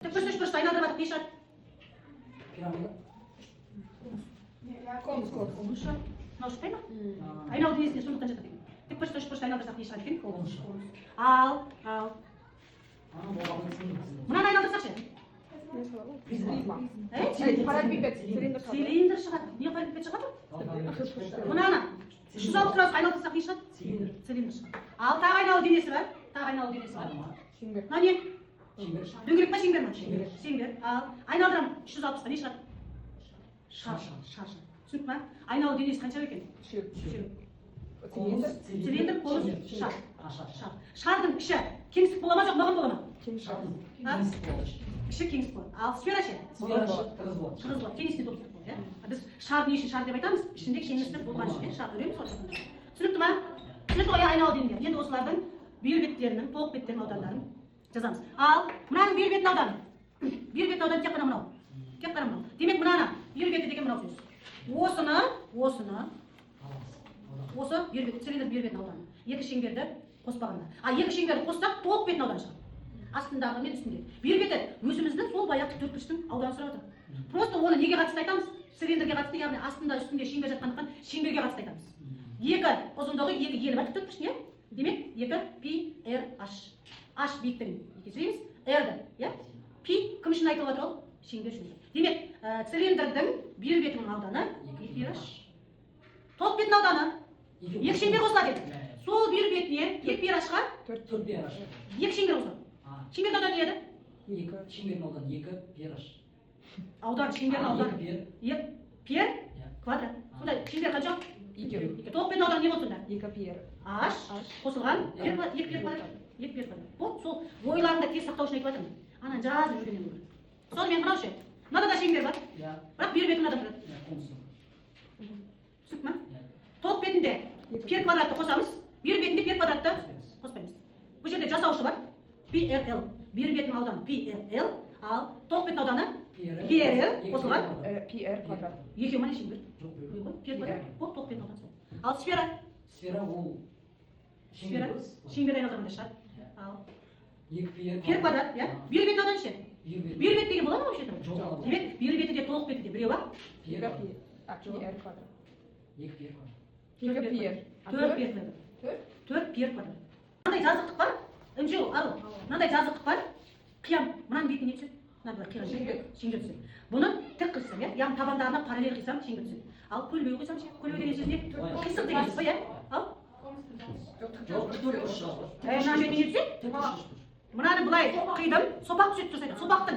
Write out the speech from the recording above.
Тік бұрышты үш бұрышты айналдырып жатып не шығады? Пирамида. Конус шығады. Мынау шықпай ма? Айналу денесіне сондықтан жатады екен. Тік бұрышты үш бұрышты айналдырсақ не шығады екен? Ал. Мынаны айналдырсақшы? Цилиндр шығады. Не параллелепипед шығады? Мынаны 360 градус айналдырсақ не шығады? Цилиндр шығады. Ал тағы айналу денесі бар. Мына не? Дөңгелек па шеңбер ма? Шеңбер. Ал айналдырамын 360-қа не шығады? Шаршы. Түсініп ма? Айналу денесі қанша екен? Цилиндр, конус, шар. Шардың іші кеңістік бола ма жоқ, маған бола ма? Іші кеңістік болады. Ал сфера ше? Тығыз болады. Кеңістік толықтық болады. Біз шар не үшін шар деп айтамыз? Ішінде кеңістік болған үшін шар көреміз сол. Түсінікті ма? Түсінікті ғой айналу денелер. Енді осылардың бүйір беттерінің, толық беттерінің аудандарын жазамыз. Ал мынаның бүйір бетінің ауданы. Бүйір бетінің ауданы тек қана мынау. Тек қана мынау. Демек мынаны бүйір беті деген мынау сөз. Осы бүйір бет, цилиндр бүйір бетінің ауданы. Екі шеңберді қоспағанда. Екі шеңберді қоссақ толық бетінің ауданы шығады. Астындағы мен үстінде. Бүйір беті өзіміздің сол баяғы төртбұрыштың ауданы сұрап отыр. Просто оны неге қатысты айтамыз? Цилиндрге қатысты, яғни астында үстінде шеңбер жатқандықтан шеңберге қатысты айтамыз. Екі ұзындығы екі елі бар төртбұрыш не? Демек, 2 пи р h. H биіктігін екеселейміз. R-ді, пи кім үшін айтылып отыр ол? Шеңбер үшін. Демек, цилиндрдің бүйір бетінің ауданы 2 h. Толық бетінің ауданы екі шеңбер қосылады еді. Сол бүйір бетіне 2 h-ға 4 pH. екі шеңбер қосылады. Шеңбердің ауданы не еді? 2 шеңбердің ауданы 2 pH. Аудан шеңбердің ауданы 2 пи квадрат. Сонда шеңбер қанша? 2. Толық бетінің ауданы не болды сонда? 2 пи H қосылған 2 пи квадрат. 2 пи квадрат. Вот сол ойларында тез сақтау үшін айтып жатырмын. Ананы жазып жүргеннен гөрі. Сонымен мынау ше. Мынада да шеңбер бар. Бірақ бүйір бетінде адам тұрады. Түсініп ма? Толық бетінде пи квадратты қосамыз, бүйір бетінде пи квадратты қоспаймыз. Бұл жерде жасаушы бар. PRL. Бүйір бетінің ауданы PRL, ал толық бетінің ауданы PRL қосылған PR квадрат. екеуі ма не шеңбер? Пи квадрат. Вот толық бетінің ауданы. Ал сфера? Сфера ол шеңбер айналдырғанда шығады. Ал 2 пи квадрат, бүйір бетінің ауданы ше? Бүйір бет деген болады ма вообще? Жоқ. Демек, бүйір беті де толық беті де біреу ба? PR квадрат. 2 pH. 2 PR. 4 пи квадрат. 4 пи квадрат. Мынандай жазықтық бар. Үнжеу, ал, мынандай жазықтық бар. Қиям, мынаның бетіне не түседі? Мынандай қиған шеңбер түседі. Бұны тік қиссам, яғни табандарына параллель қиссам шеңбер түседі. Ал көлбеу қиссам ше? Көлбеу деген сөз не? Қисық деген сөз ба, Ал? Мына бетіне не түседі? Мынаны былай қидым, сопақ түседі тұрсайды. Сопақтың